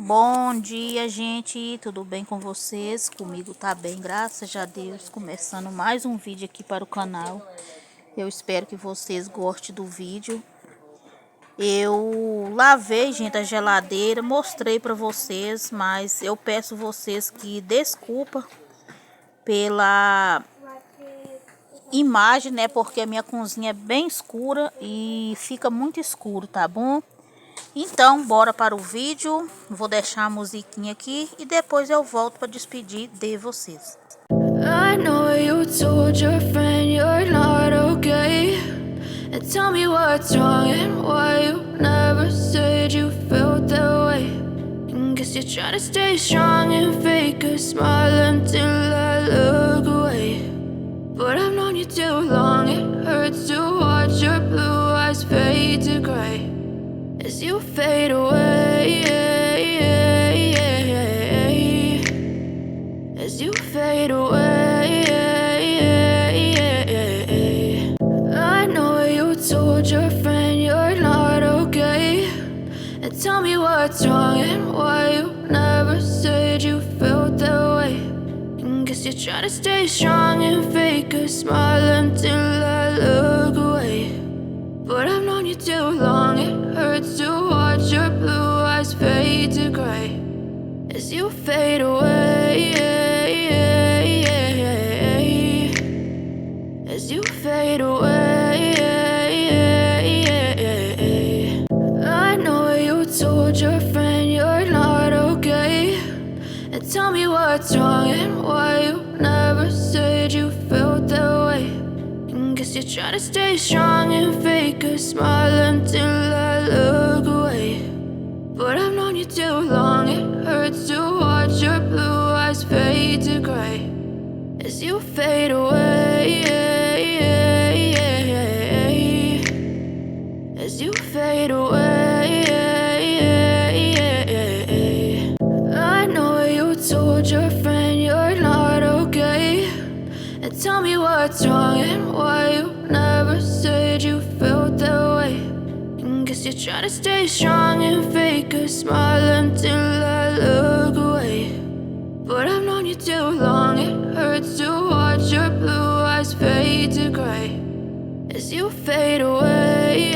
Bom dia, gente. Tudo bem com vocês? Comigo tá bem, graças a Deus. Começando mais um vídeo aqui para o canal. Eu espero que vocês gostem do vídeo. Eu lavei, gente, a geladeira, mostrei para vocês, mas eu peço vocês que desculpa pela imagem, né? Porque a minha cozinha é bem escura e fica muito escuro, tá bom? Então, bora para o vídeo. Vou deixar a musiquinha aqui e depois eu volto para despedir de vocês. I know you told your friend you're not okay. And tell me what's wrong and why you never said you felt that way. And guess you're trying to stay strong and fake a smile until I look away. But I've known you too long, it hurts to watch your blue eyes fade to gray as you fade away, as you fade away. I know you told your friend you're not okay. And tell me what's wrong and why you never said you felt that way. And guess you're trying to stay strong and fake a smile until I look away. But I've known you too long, it hurts to watch your blue eyes fade to gray as you fade away, as you fade away. I know you told your friend you're not okay. And tell me what's wrong and why you never said you felt that way. Guess you're trying to stay strong and fake a smile until I look away. But I've known you too long, it hurts to watch your blue eyes fade to gray as you fade away, as you fade away. I know you told your friend you're not okay. And tell me what's wrong and why you never said you felt that way. And guess you're trying to stay strong and fake a smile until I look away. But I've known you too long, it hurts to watch your blue eyes fade to gray as you fade away,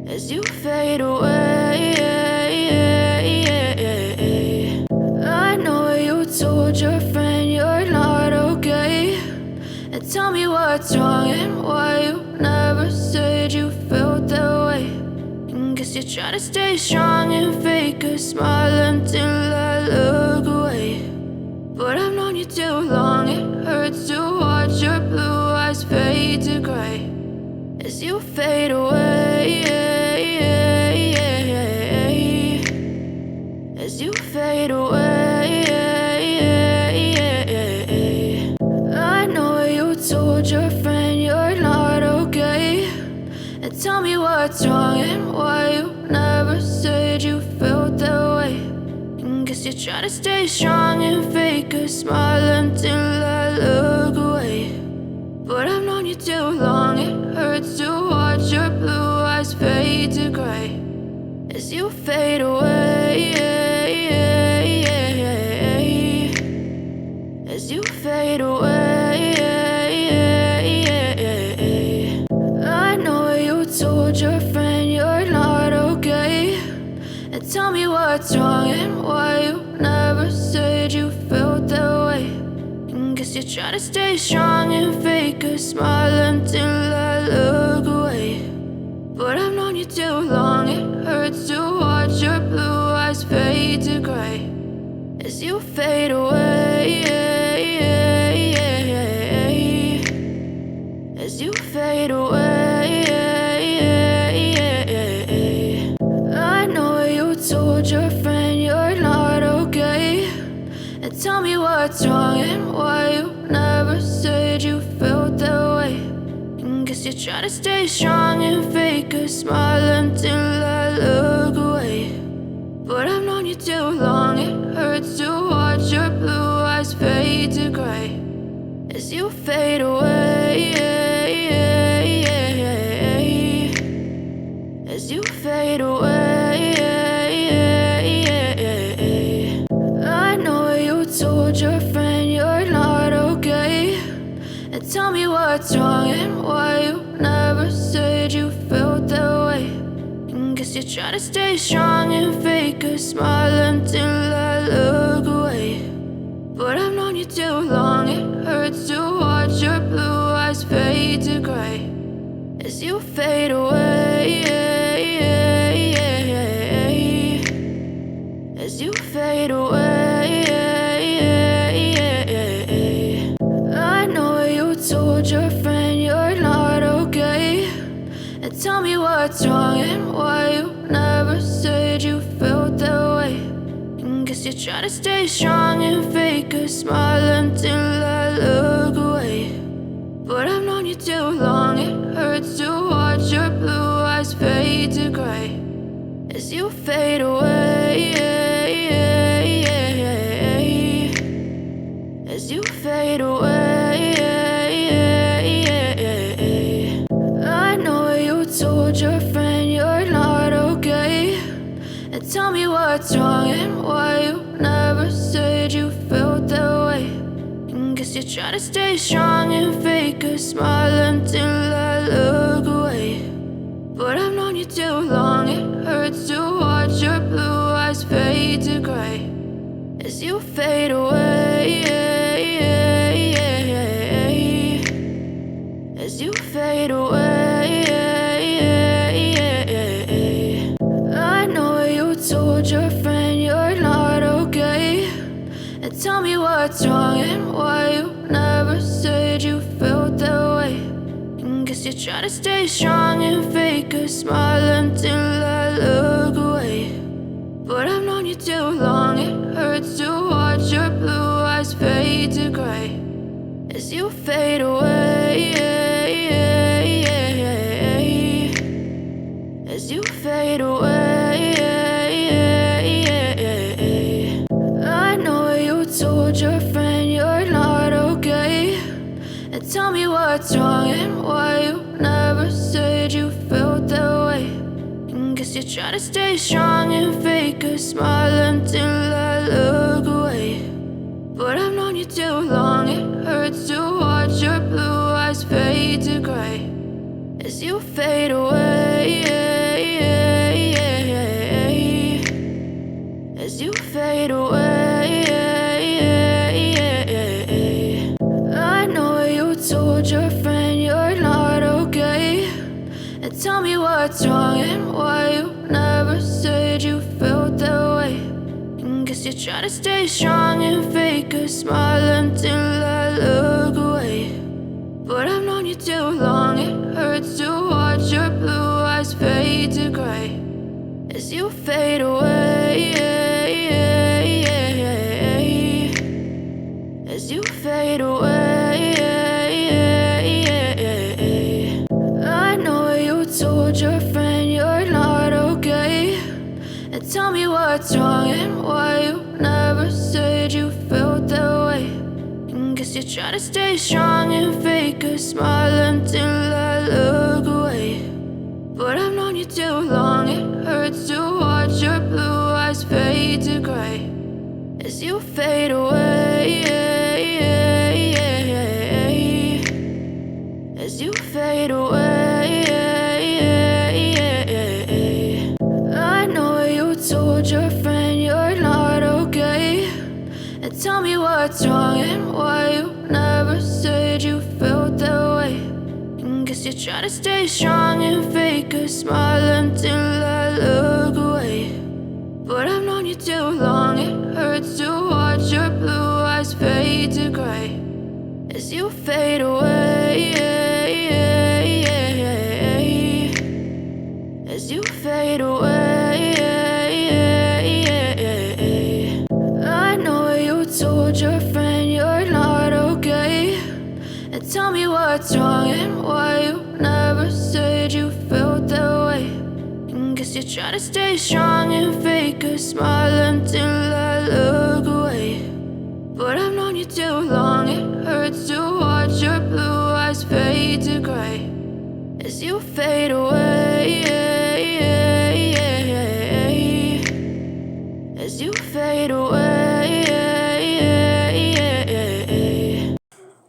as you fade away. I know you told your friend you're not okay. And tell me what's wrong and why you never said you felt that way. And guess you're trying to stay strong and fake a smile until I look away. But I've known you too long, it hurts to watch your blue eyes fade to gray as you fade away, as you fade away. I know you told your friend you're not okay. And tell me what's wrong and why you never said you felt that way. And guess you're trying to stay strong and fake a smile until I look away. But I've known you too long, it hurts to watch your blue eyes fade to gray as you fade away, as you fade away. I know you told your friend you're not okay. And tell me what's wrong and why you never said you felt that way. And guess you're trying to stay strong and fake a smile until I look away. But I've known you too long, it hurts to watch your blue eyes fade to gray as you fade away, as you fade away. I know you told your friend you're not okay. And tell me what's wrong and why you never said you felt that way. And guess you're trying to stay strong and fake a smile until I look away. But I've known you too long, it hurts to watch your blue eyes fade to gray as you fade away, as you fade fade away. I know you told your friend you're not okay, and tell me what's wrong and why you never said you felt that way. And guess you're trying to stay strong and fake a smile until I look away. But I've known you too long, it hurts to watch your blue eyes fade to gray as you fade away. As you fade away. I know you told your friend you're not okay, and tell me what's wrong and why you never said you felt that way. And guess you're trying to stay strong and fake a smile until I look away. But I've known you too long, it hurts to watch your blue eyes fade to gray as you fade away. As you fade away. I know you told your friend you're not okay, and tell me what's wrong and why you never said you felt that way. And guess you're trying to stay strong and fake a smile until I look away. But I've known you too long, it hurts to watch your blue eyes fade to gray as you fade away. As you fade away. I know you told your friend you're not okay, and tell me what's wrong and why you never said you felt that way. And guess you're trying to stay strong and fake a smile until I look away. But I've known you too long, it hurts to watch your blue eyes fade to gray as you fade away. As you fade away. I know you told your friend you're not okay, and tell me what's wrong and why you never said you felt that way. And guess you're trying to stay strong and fake a smile until I look away. But I've known you too long, it hurts to watch your blue eyes fade to gray as you fade away. As you fade away. I know you told your friend you're not okay, and tell me what's wrong and why you never said you felt that way. And guess you're trying to stay strong and fake a smile until I look away. But I've known you too long, it hurts to watch your blue eyes fade to gray as you fade away. As you fade away. I know you told your friend you're not okay, and tell me what's wrong and why you never said you felt that way. And guess you're trying to stay strong and fake a smile until I look away. But I've known you too long, it hurts to watch your blue eyes fade to gray as you fade away. As you fade away. I know you told your friend you're not okay, and tell me what's wrong and why you never said you felt that way. And guess you're trying to stay strong and fake a smile until I look away. But I've known you too long, it hurts to watch your blue eyes fade to gray as you fade away. As you fade away. I know you told your friend you're not okay, and tell me what's wrong and why you never said you felt that way. And guess you're trying to stay strong and fake a smile until I look away. But I've known you too long, it hurts to watch your blue eyes fade to gray as you fade away.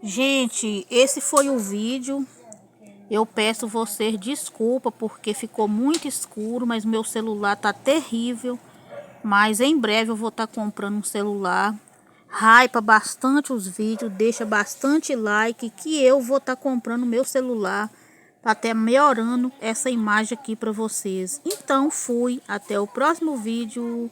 Gente, esse foi o vídeo. Eu peço vocês desculpa porque ficou muito escuro, mas meu celular tá terrível. Mas em breve eu vou estar comprando um celular. Hypa bastante os vídeos, deixa bastante like que eu vou estar comprando meu celular para até melhorando essa imagem aqui para vocês. Então fui, até o próximo vídeo.